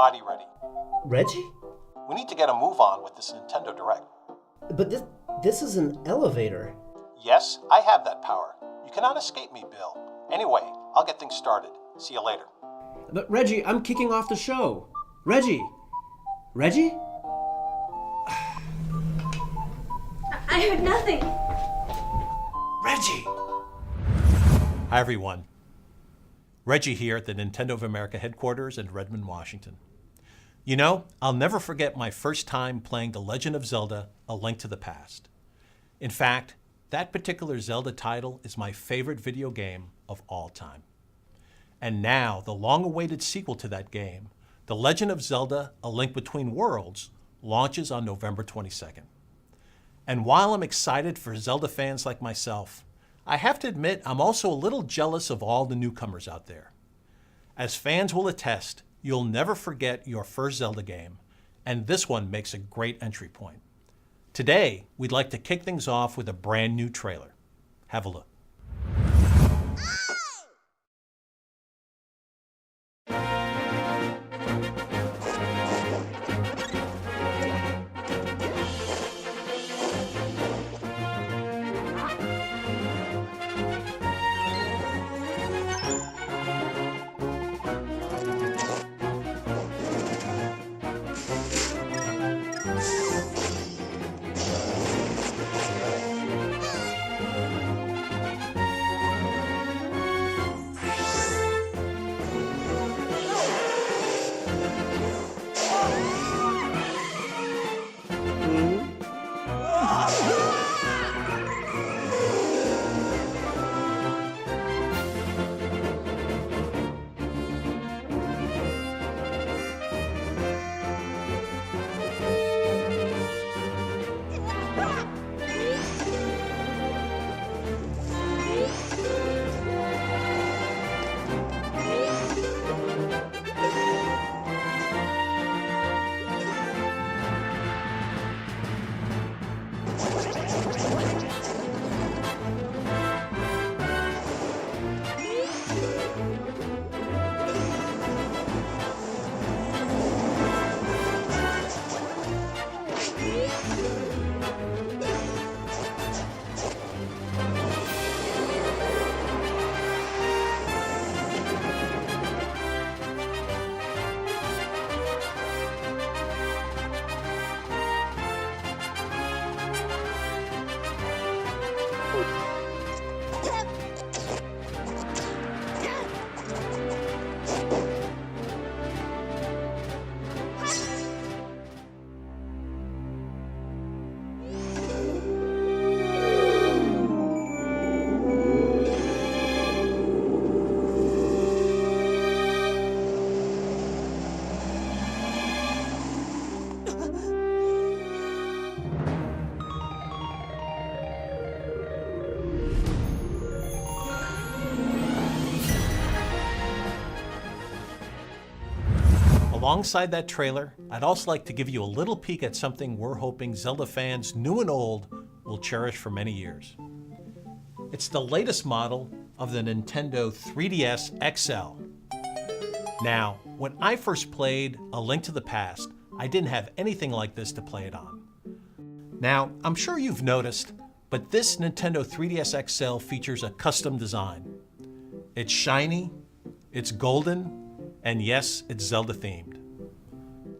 body ready. Reggie? We need to get a move on with this Nintendo Direct. But this is an elevator. Yes, I have that power. You cannot escape me, Bill. Anyway, I'll get things started. See you later. But Reggie, I'm kicking off the show. Reggie? Reggie? I heard nothing. Reggie! Hi, everyone. Reggie here at the Nintendo of America headquarters in Redmond, Washington. You know, I'll never forget my first time playing The Legend of Zelda: A Link to the Past. In fact, that particular Zelda title is my favorite video game of all time. And now, the long-awaited sequel to that game, The Legend of Zelda: A Link Between Worlds, launches on November 22nd. And while I'm excited for Zelda fans like myself, I have to admit I'm also a little jealous of all the newcomers out there. As fans will attest, you'll never forget your first Zelda game, and this one makes a great entry point. Today, we'd like to kick things off with a brand new trailer. Have a look. Alongside that trailer, I'd also like to give you a little peek at something we're hoping Zelda fans, new and old, will cherish for many years. It's the latest model of the Nintendo 3DS XL. Now, when I first played A Link to the Past, I didn't have anything like this to play it on. Now, I'm sure you've noticed, but this Nintendo 3DS XL features a custom design. It's shiny, it's golden, and yes, it's Zelda themed.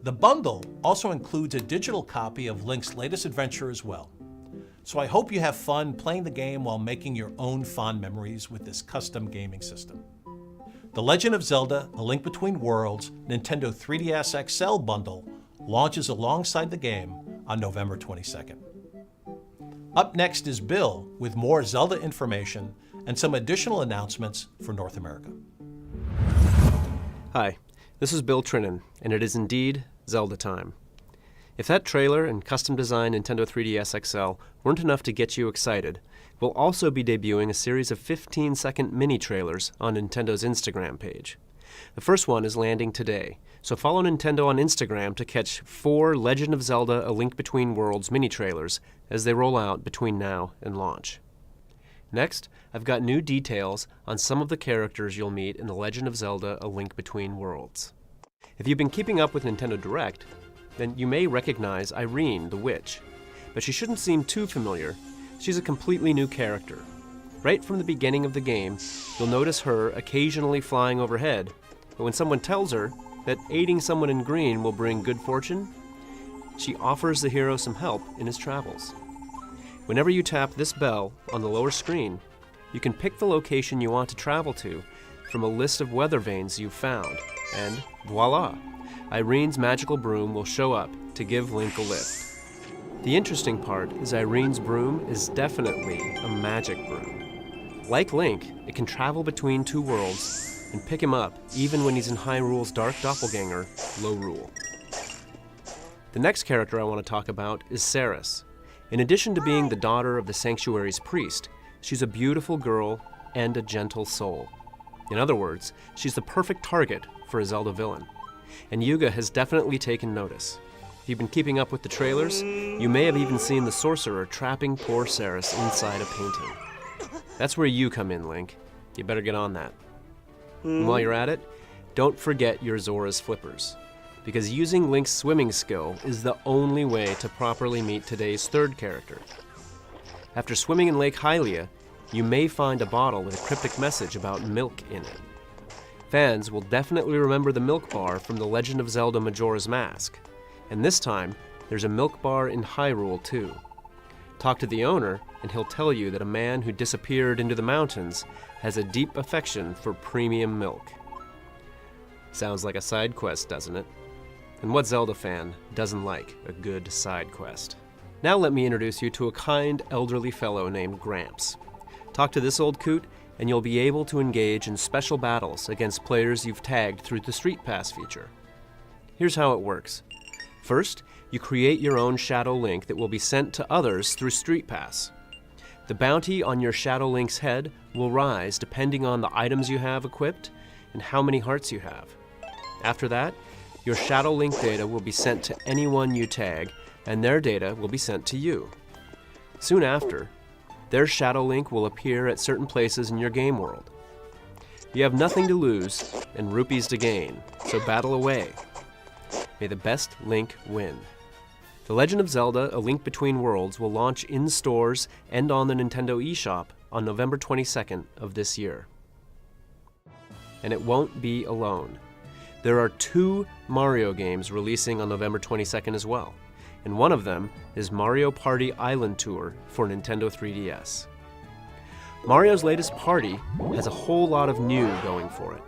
The bundle also includes a digital copy of Link's latest adventure as well. So I hope you have fun playing the game while making your own fond memories with this custom gaming system. The Legend of Zelda: A Link Between Worlds Nintendo 3DS XL bundle launches alongside the game on November 22nd. Up next is Bill with more Zelda information and some additional announcements for North America. Hi, this is Bill Trinan, and it is indeed Zelda time. If that trailer and custom-designed Nintendo 3DS XL weren't enough to get you excited, we'll also be debuting a series of 15-second mini-trailers on Nintendo's Instagram page. The first one is landing today, so follow Nintendo on Instagram to catch 4 Legend of Zelda: A Link Between Worlds mini-trailers as they roll out between now and launch. Next, I've got new details on some of the characters you'll meet in The Legend of Zelda: A Link Between Worlds. If you've been keeping up with Nintendo Direct, then you may recognize Irene, the witch. But she shouldn't seem too familiar. She's a completely new character. Right from the beginning of the game, you'll notice her occasionally flying overhead, but when someone tells her that aiding someone in green will bring good fortune, she offers the hero some help in his travels. Whenever you tap this bell on the lower screen, you can pick the location you want to travel to from a list of weather vanes you've found, and voila! Irene's magical broom will show up to give Link a lift. The interesting part is Irene's broom is definitely a magic broom. Like Link, it can travel between two worlds and pick him up even when he's in Hyrule's dark doppelganger, Lorule. The next character I want to talk about is Ceres. In addition to being the daughter of the Sanctuary's priest, she's a beautiful girl and a gentle soul. In other words, she's the perfect target for a Zelda villain. And Yuga has definitely taken notice. If you've been keeping up with the trailers, you may have even seen the sorcerer trapping poor Ceres inside a painting. That's where you come in, Link. You better get on that. And while you're at it, don't forget your Zora's flippers, because using Link's swimming skill is the only way to properly meet today's third character. After swimming in Lake Hylia, you may find a bottle with a cryptic message about milk in it. Fans will definitely remember the milk bar from The Legend of Zelda Majora's Mask, and this time, there's a milk bar in Hyrule too. Talk to the owner, and he'll tell you that a man who disappeared into the mountains has a deep affection for premium milk. Sounds like a side quest, doesn't it? And what Zelda fan doesn't like a good side quest? Now let me introduce you to a kind elderly fellow named Gramps. Talk to this old coot, and you'll be able to engage in special battles against players you've tagged through the Street Pass feature. Here's how it works. First, you create your own Shadow Link that will be sent to others through Street Pass. The bounty on your Shadow Link's head will rise depending on the items you have equipped and how many hearts you have. After that, your Shadow Link data will be sent to anyone you tag, and their data will be sent to you. Soon after, their Shadow Link will appear at certain places in your game world. You have nothing to lose and rupees to gain, so battle away. May the best Link win. The Legend of Zelda: A Link Between Worlds will launch in stores and on the Nintendo eShop on November 22nd of this year. And it won't be alone. There are 2 Mario games releasing on November 22nd as well, and one of them is Mario Party Island Tour for Nintendo 3DS. Mario's latest party has a whole lot of new going for it,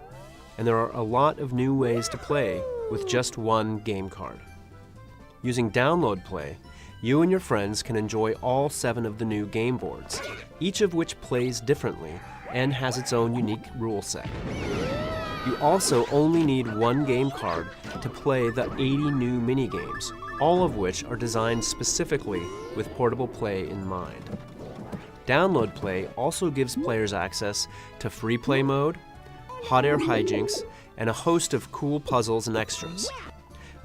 and there are a lot of new ways to play with just one game card. Using Download Play, you and your friends can enjoy all 7 of the new game boards, each of which plays differently and has its own unique rule set. You also only need one game card to play the 80 new mini-games, all of which are designed specifically with portable play in mind. Download Play also gives players access to free play mode, hot air hijinks, and a host of cool puzzles and extras.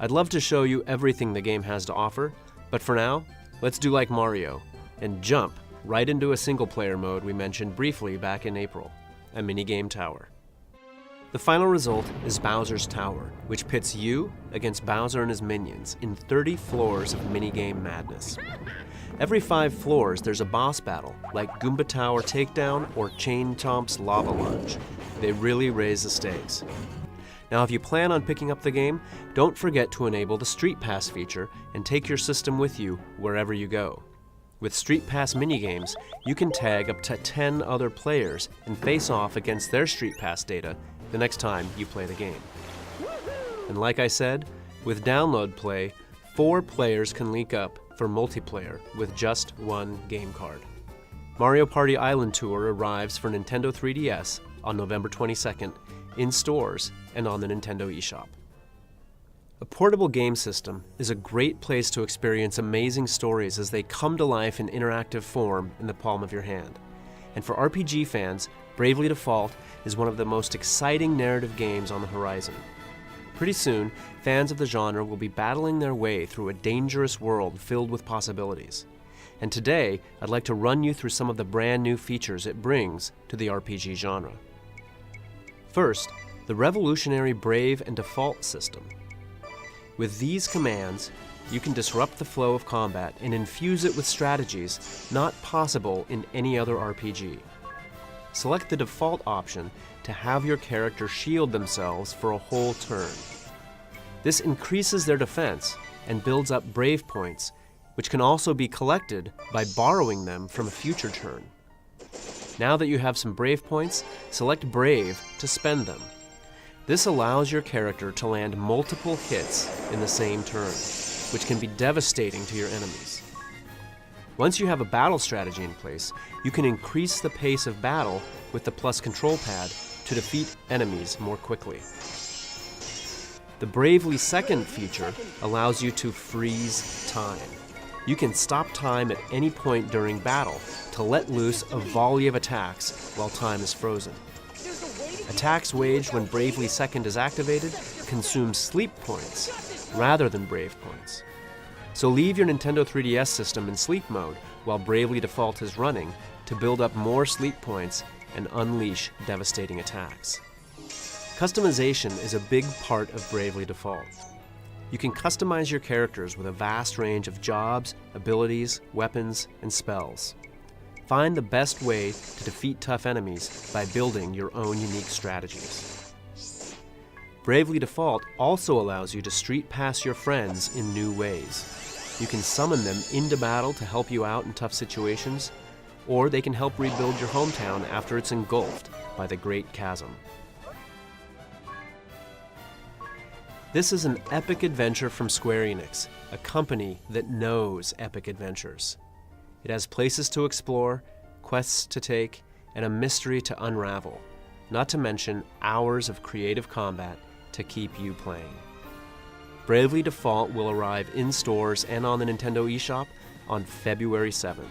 I'd love to show you everything the game has to offer, but for now, let's do like Mario and jump right into a single-player mode we mentioned briefly back in April, a minigame tower. The final result is Bowser's Tower, which pits you against Bowser and his minions in 30 floors of minigame madness. Every 5 floors, there's a boss battle, like Goomba Tower Takedown or Chain Chomp's Lava Lunge. They really raise the stakes. Now, if you plan on picking up the game, don't forget to enable the Street Pass feature and take your system with you wherever you go. With Street Pass minigames, you can tag up to 10 other players and face off against their Street Pass data the next time you play the game. And like I said, with Download Play, 4 players can link up for multiplayer with just one game card. Mario Party Island Tour arrives for Nintendo 3DS on November 22nd in stores and on the Nintendo eShop. A portable game system is a great place to experience amazing stories as they come to life in interactive form in the palm of your hand. And for RPG fans, Bravely Default is one of the most exciting narrative games on the horizon. Pretty soon, fans of the genre will be battling their way through a dangerous world filled with possibilities. And today, I'd like to run you through some of the brand new features it brings to the RPG genre. First, the revolutionary Brave and Default system. With these commands, you can disrupt the flow of combat and infuse it with strategies not possible in any other RPG. Select the default option to have your character shield themselves for a whole turn. This increases their defense and builds up Brave points, which can also be collected by borrowing them from a future turn. Now that you have some Brave points, select Brave to spend them. This allows your character to land multiple hits in the same turn, which can be devastating to your enemies. Once you have a battle strategy in place, you can increase the pace of battle with the plus control pad to defeat enemies more quickly. The Bravely Second feature allows you to freeze time. You can stop time at any point during battle to let loose a volley of attacks while time is frozen. Attacks waged when Bravely Second is activated consume sleep points rather than Brave points. So leave your Nintendo 3DS system in sleep mode while Bravely Default is running to build up more sleep points and unleash devastating attacks. Customization is a big part of Bravely Default. You can customize your characters with a vast range of jobs, abilities, weapons, and spells. Find the best way to defeat tough enemies by building your own unique strategies. Bravely Default also allows you to street pass your friends in new ways. You can summon them into battle to help you out in tough situations, or they can help rebuild your hometown after it's engulfed by the Great Chasm. This is an epic adventure from Square Enix, a company that knows epic adventures. It has places to explore, quests to take, and a mystery to unravel, not to mention hours of creative combat to keep you playing. Bravely Default will arrive in stores and on the Nintendo eShop on February 7th.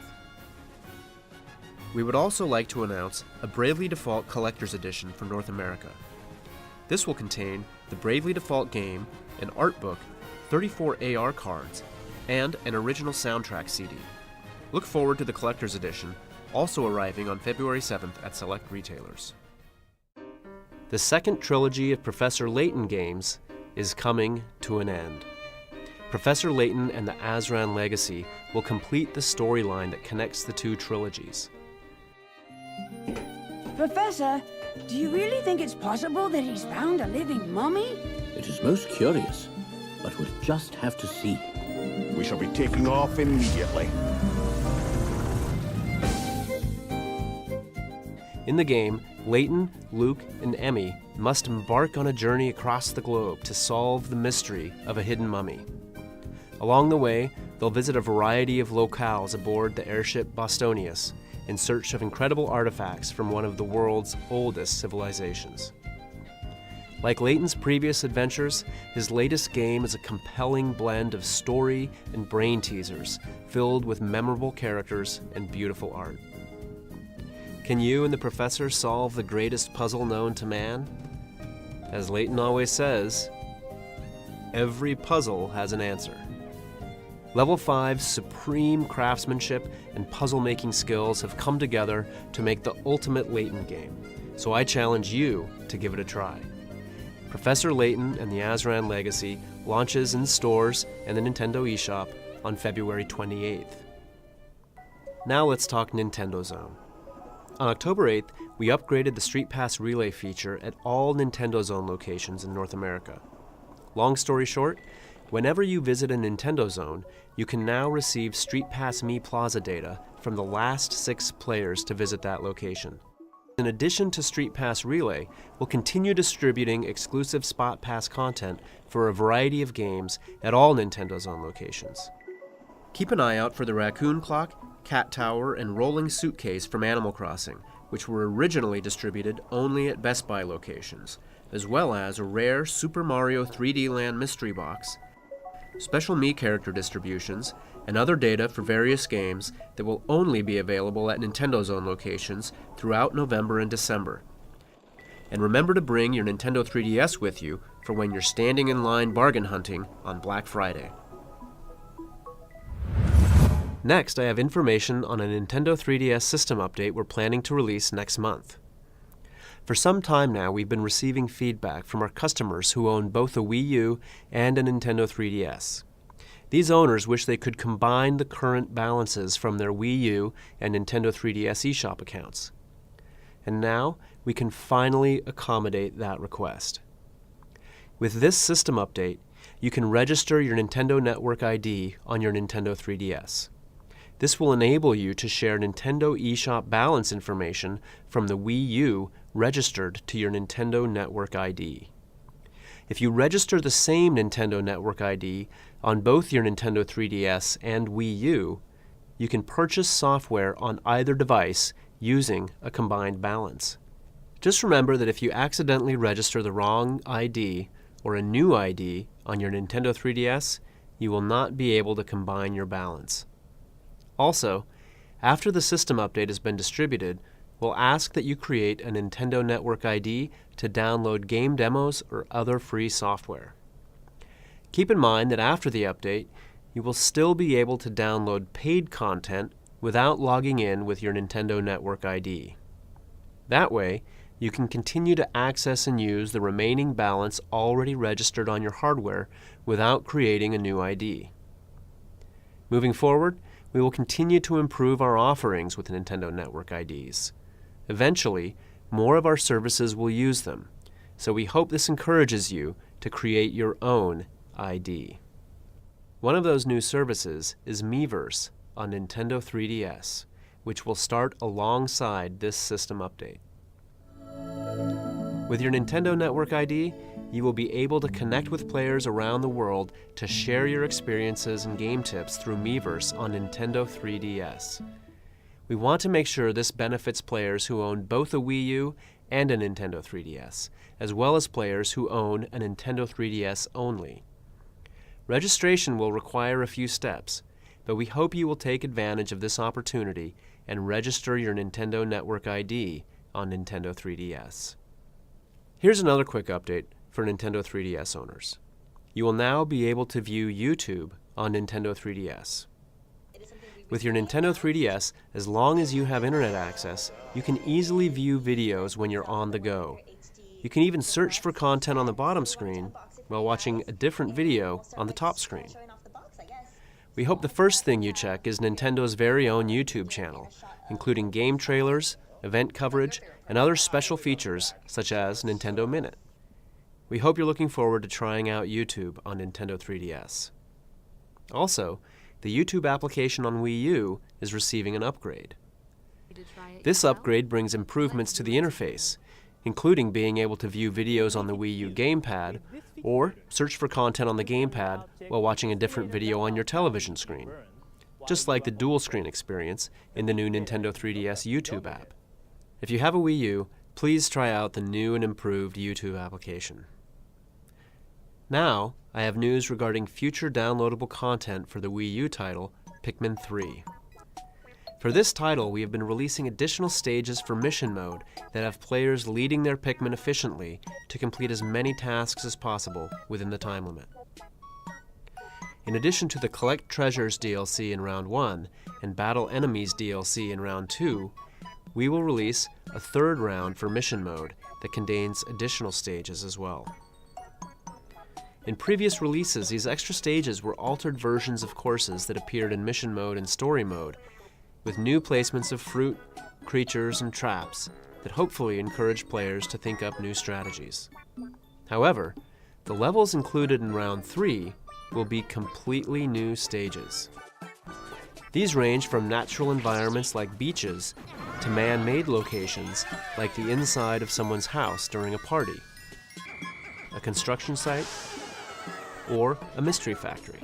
We would also like to announce a Bravely Default Collector's Edition for North America. This will contain the Bravely Default game, an art book, 34 AR cards, and an original soundtrack CD. Look forward to the Collector's Edition, also arriving on February 7th at select retailers. The second trilogy of Professor Layton games is coming to an end. Professor Layton and the Azran Legacy will complete the storyline that connects the two trilogies. Professor, do you really think it's possible that he's found a living mummy? It is most curious, but we'll just have to see. We shall be taking off immediately. In the game, Layton, Luke, and Emmy must embark on a journey across the globe to solve the mystery of a hidden mummy. Along the way, they'll visit a variety of locales aboard the airship Bostonius in search of incredible artifacts from one of the world's oldest civilizations. Like Layton's previous adventures, his latest game is a compelling blend of story and brain teasers filled with memorable characters and beautiful art. Can you and the Professor solve the greatest puzzle known to man? As Layton always says, every puzzle has an answer. Level 5's supreme craftsmanship and puzzle-making skills have come together to make the ultimate Layton game, so I challenge you to give it a try. Professor Layton and the Azran Legacy launches in stores and the Nintendo eShop on February 28th. Now let's talk Nintendo Zone. On October 8th, we upgraded the Street Pass Relay feature at all Nintendo Zone locations in North America. Long story short, whenever you visit a Nintendo Zone, you can now receive Street Pass Me Plaza data from the last 6 players to visit that location. In addition to Street Pass Relay, we'll continue distributing exclusive Spot Pass content for a variety of games at all Nintendo Zone locations. Keep an eye out for the Raccoon Clock, Cat Tower, and Rolling Suitcase from Animal Crossing, which were originally distributed only at Best Buy locations, as well as a rare Super Mario 3D Land mystery box, special Mii character distributions, and other data for various games that will only be available at Nintendo Zone locations throughout November and December. And remember to bring your Nintendo 3DS with you for when you're standing in line bargain hunting on Black Friday. Next, I have information on a Nintendo 3DS system update we're planning to release next month. For some time now, we've been receiving feedback from our customers who own both a Wii U and a Nintendo 3DS. These owners wish they could combine the current balances from their Wii U and Nintendo 3DS eShop accounts. And now, we can finally accommodate that request. With this system update, you can register your Nintendo Network ID on your Nintendo 3DS. This will enable you to share Nintendo eShop balance information from the Wii U registered to your Nintendo Network ID. If you register the same Nintendo Network ID on both your Nintendo 3DS and Wii U, you can purchase software on either device using a combined balance. Just remember that if you accidentally register the wrong ID or a new ID on your Nintendo 3DS, you will not be able to combine your balance. Also, after the system update has been distributed, we'll ask that you create a Nintendo Network ID to download game demos or other free software. Keep in mind that after the update, you will still be able to download paid content without logging in with your Nintendo Network ID. That way, you can continue to access and use the remaining balance already registered on your hardware without creating a new ID. Moving forward, we will continue to improve our offerings with Nintendo Network IDs. Eventually, more of our services will use them, so we hope this encourages you to create your own ID. One of those new services is Miiverse on Nintendo 3DS, which will start alongside this system update. With your Nintendo Network ID, you will be able to connect with players around the world to share your experiences and game tips through Miiverse on Nintendo 3DS. We want to make sure this benefits players who own both a Wii U and a Nintendo 3DS, as well as players who own a Nintendo 3DS only. Registration will require a few steps, but we hope you will take advantage of this opportunity and register your Nintendo Network ID on Nintendo 3DS. Here's another quick update for Nintendo 3DS owners. You will now be able to view YouTube on Nintendo 3DS. With your Nintendo 3DS, as long as you have internet access, you can easily view videos when you're on the go. You can even search for content on the bottom screen while watching a different video on the top screen. We hope the first thing you check is Nintendo's very own YouTube channel, including game trailers, event coverage, and other special features such as Nintendo Minute. We hope you're looking forward to trying out YouTube on Nintendo 3DS. Also, the YouTube application on Wii U is receiving an upgrade. This upgrade brings improvements to the interface, including being able to view videos on the Wii U gamepad or search for content on the gamepad while watching a different video on your television screen, just like the dual screen experience in the new Nintendo 3DS YouTube app. If you have a Wii U, please try out the new and improved YouTube application. Now, I have news regarding future downloadable content for the Wii U title, Pikmin 3. For this title, we have been releasing additional stages for mission mode that have players leading their Pikmin efficiently to complete as many tasks as possible within the time limit. In addition to the Collect Treasures DLC in Round 1 and Battle Enemies DLC in Round 2, we will release a third round for mission mode that contains additional stages as well. In previous releases, these extra stages were altered versions of courses that appeared in mission mode and story mode, with new placements of fruit, creatures, and traps that hopefully encourage players to think up new strategies. However, the levels included in Round 3 will be completely new stages. These range from natural environments like beaches to man-made locations like the inside of someone's house during a party, a construction site, or a mystery factory.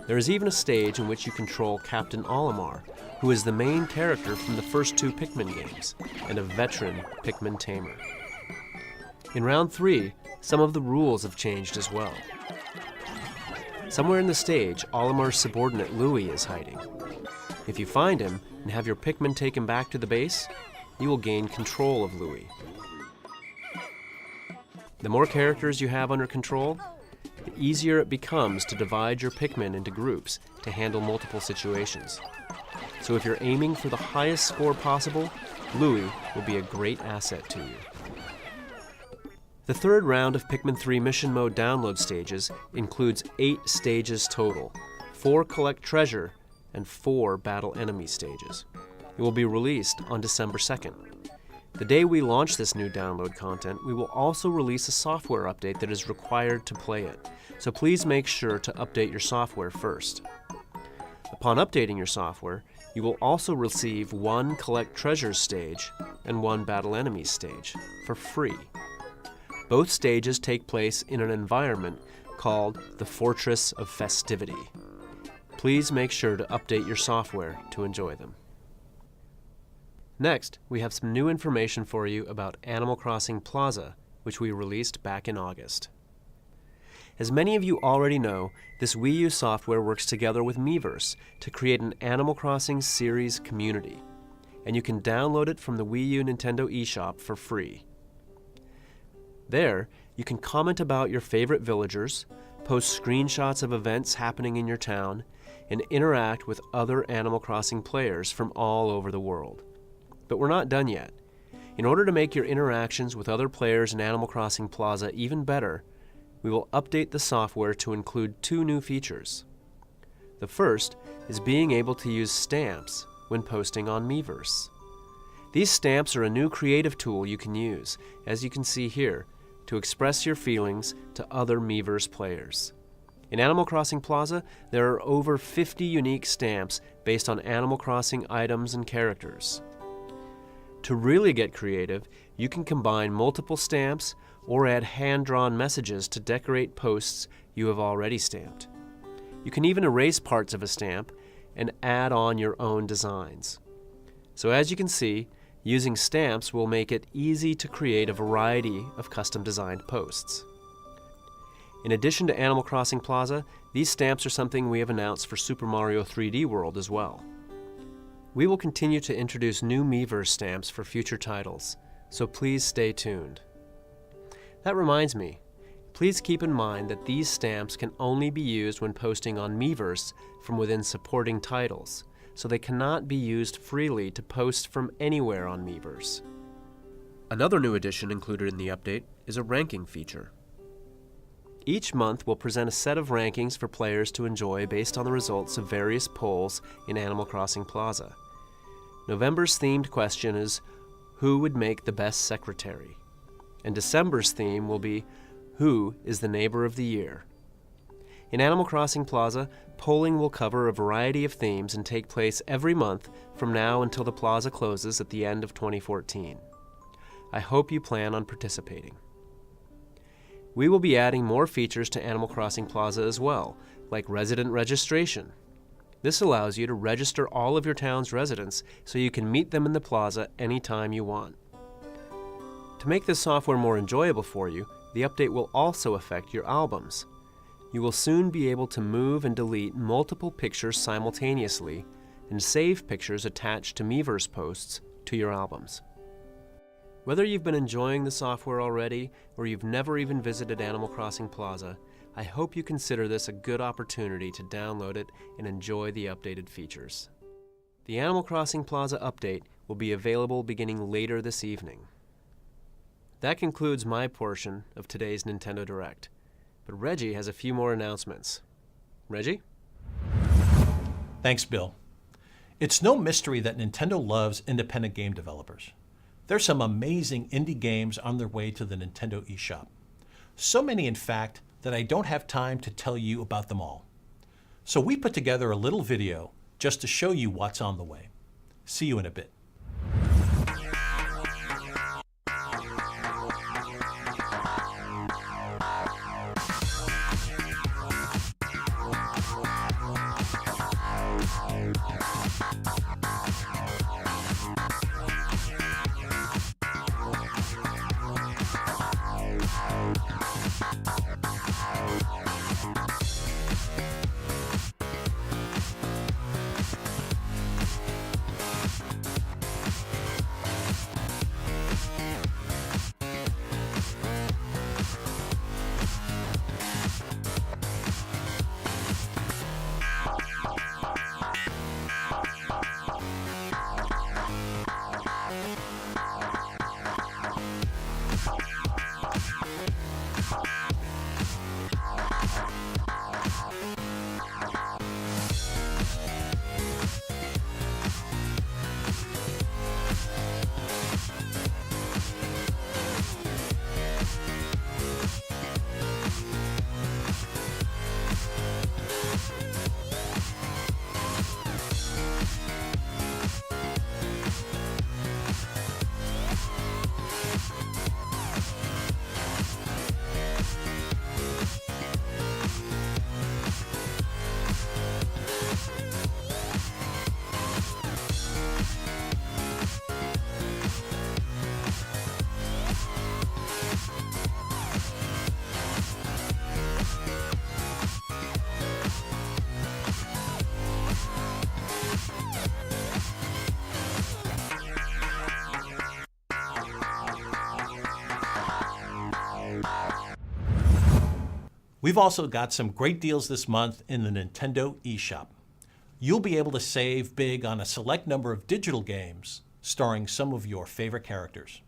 There is even a stage in which you control Captain Olimar, who is the main character from the first two Pikmin games and a veteran Pikmin tamer. In Round 3, some of the rules have changed as well. Somewhere in the stage, Olimar's subordinate Louie is hiding. If you find him and have your Pikmin take him back to the base, you will gain control of Louie. The more characters you have under control, the easier it becomes to divide your Pikmin into groups to handle multiple situations. So if you're aiming for the highest score possible, Louis will be a great asset to you. The third round of Pikmin 3 Mission Mode download stages includes 8 stages total, 4 collect treasure, and 4 battle enemy stages. It will be released on December 2nd. The day we launch this new download content, we will also release a software update that is required to play it, so please make sure to update your software first. Upon updating your software, you will also receive 1 collect treasures stage and 1 battle enemies stage for free. Both stages take place in an environment called the Fortress of Festivity. Please make sure to update your software to enjoy them. Next, we have some new information for you about Animal Crossing Plaza, which we released back in August. As many of you already know, this Wii U software works together with Miiverse to create an Animal Crossing series community, and you can download it from the Wii U Nintendo eShop for free. There, you can comment about your favorite villagers, post screenshots of events happening in your town, and interact with other Animal Crossing players from all over the world. But we're not done yet. In order to make your interactions with other players in Animal Crossing Plaza even better, we will update the software to include 2 new features. The first is being able to use stamps when posting on Miiverse. These stamps are a new creative tool you can use, as you can see here, to express your feelings to other Miiverse players. In Animal Crossing Plaza, there are over 50 unique stamps based on Animal Crossing items and characters. To really get creative, you can combine multiple stamps or add hand-drawn messages to decorate posts you have already stamped. You can even erase parts of a stamp and add on your own designs. So as you can see, using stamps will make it easy to create a variety of custom-designed posts. In addition to Animal Crossing Plaza, these stamps are something we have announced for Super Mario 3D World as well. We will continue to introduce new Miiverse stamps for future titles, so please stay tuned. That reminds me, please keep in mind that these stamps can only be used when posting on Miiverse from within supporting titles, so they cannot be used freely to post from anywhere on Miiverse. Another new addition included in the update is a ranking feature. Each month will present a set of rankings for players to enjoy based on the results of various polls in Animal Crossing Plaza. November's themed question is, who would make the best secretary? And December's theme will be, who is the neighbor of the year? In Animal Crossing Plaza, polling will cover a variety of themes and take place every month from now until the plaza closes at the end of 2014. I hope you plan on participating. We will be adding more features to Animal Crossing Plaza as well, like resident registration. This allows you to register all of your town's residents so you can meet them in the plaza anytime you want. To make this software more enjoyable for you, the update will also affect your albums. You will soon be able to move and delete multiple pictures simultaneously and save pictures attached to Miiverse posts to your albums. Whether you've been enjoying the software already or you've never even visited Animal Crossing Plaza, I hope you consider this a good opportunity to download it and enjoy the updated features. The Animal Crossing Plaza update will be available beginning later this evening. That concludes my portion of today's Nintendo Direct. But Reggie has a few more announcements. Reggie? Thanks, Bill. It's no mystery that Nintendo loves independent game developers. There's some amazing indie games on their way to the Nintendo eShop. So many, in fact, that I don't have time to tell you about them all. So we put together a little video just to show you what's on the way. See you in a bit. We've also got some great deals this month in the Nintendo eShop. You'll be able to save big on a select number of digital games starring some of your favorite characters.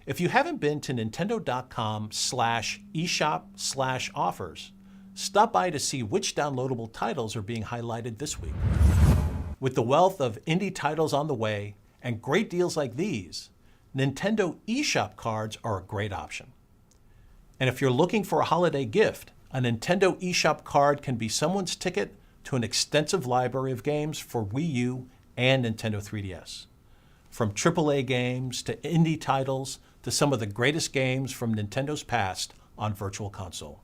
If you haven't been to nintendo.com/eshop/offers, stop by to see which downloadable titles are being highlighted this week. With the wealth of indie titles on the way and great deals like these, Nintendo eShop cards are a great option. And if you're looking for a holiday gift, a Nintendo eShop card can be someone's ticket to an extensive library of games for Wii U and Nintendo 3DS. From AAA games to indie titles to some of the greatest games from Nintendo's past on Virtual Console.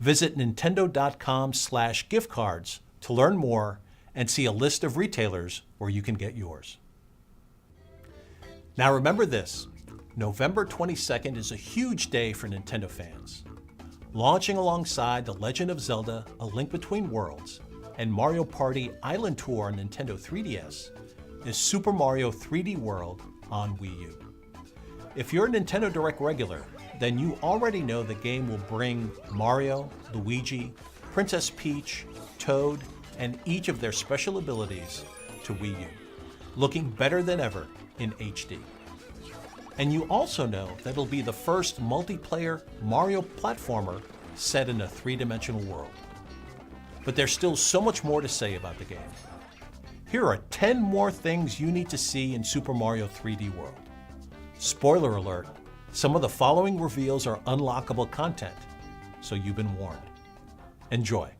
Visit nintendo.com/giftcards to learn more and see a list of retailers where you can get yours. Now remember this, November 22nd is a huge day for Nintendo fans. Launching alongside The Legend of Zelda: A Link Between Worlds and Mario Party Island Tour on Nintendo 3DS is Super Mario 3D World on Wii U. If you're a Nintendo Direct regular, then you already know the game will bring Mario, Luigi, Princess Peach, Toad, and each of their special abilities to Wii U, looking better than ever in HD. And you also know that it'll be the first multiplayer Mario platformer set in a three-dimensional world. But there's still so much more to say about the game. Here are 10 more things you need to see in Super Mario 3D World. Spoiler alert, some of the following reveals are unlockable content, so you've been warned. Enjoy.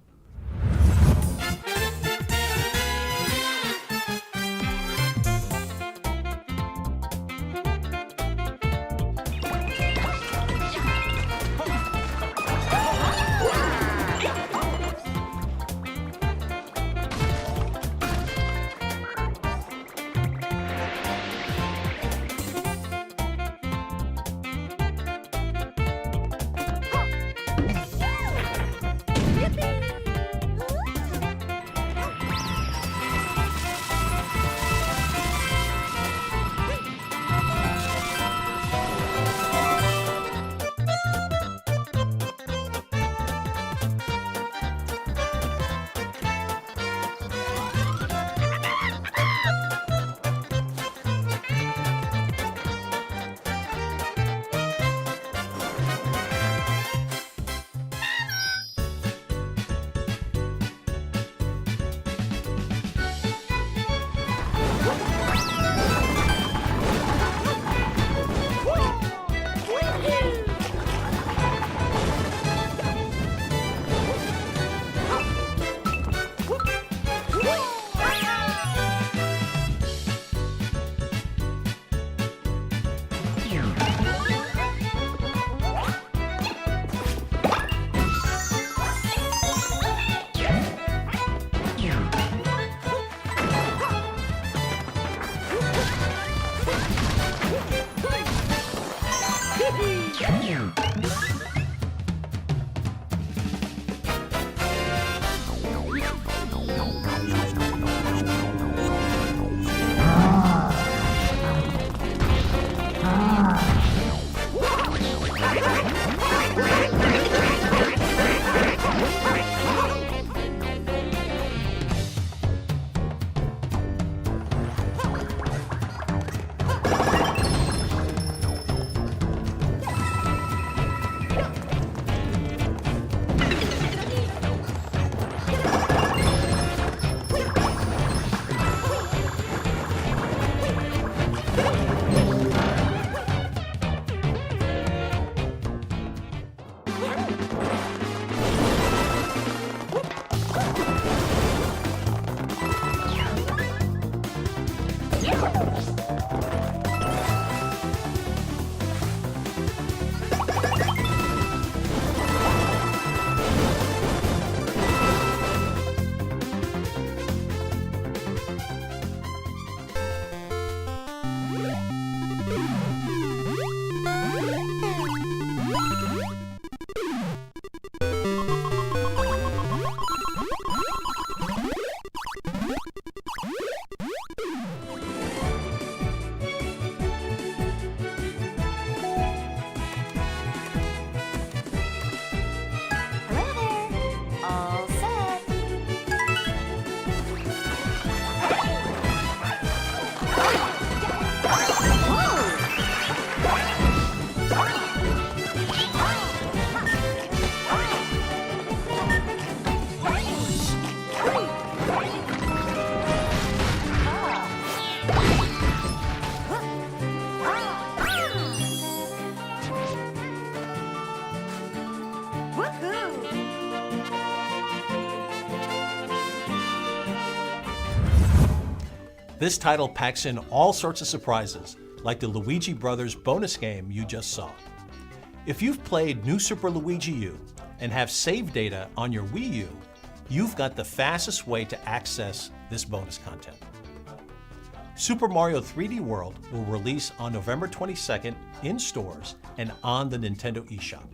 This title packs in all sorts of surprises, like the Luigi Brothers bonus game you just saw. If you've played New Super Luigi U and have save data on your Wii U, you've got the fastest way to access this bonus content. Super Mario 3D World will release on November 22nd in stores and on the Nintendo eShop.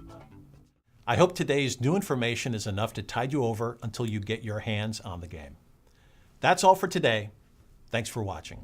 I hope today's new information is enough to tide you over until you get your hands on the game. That's all for today. Thanks for watching.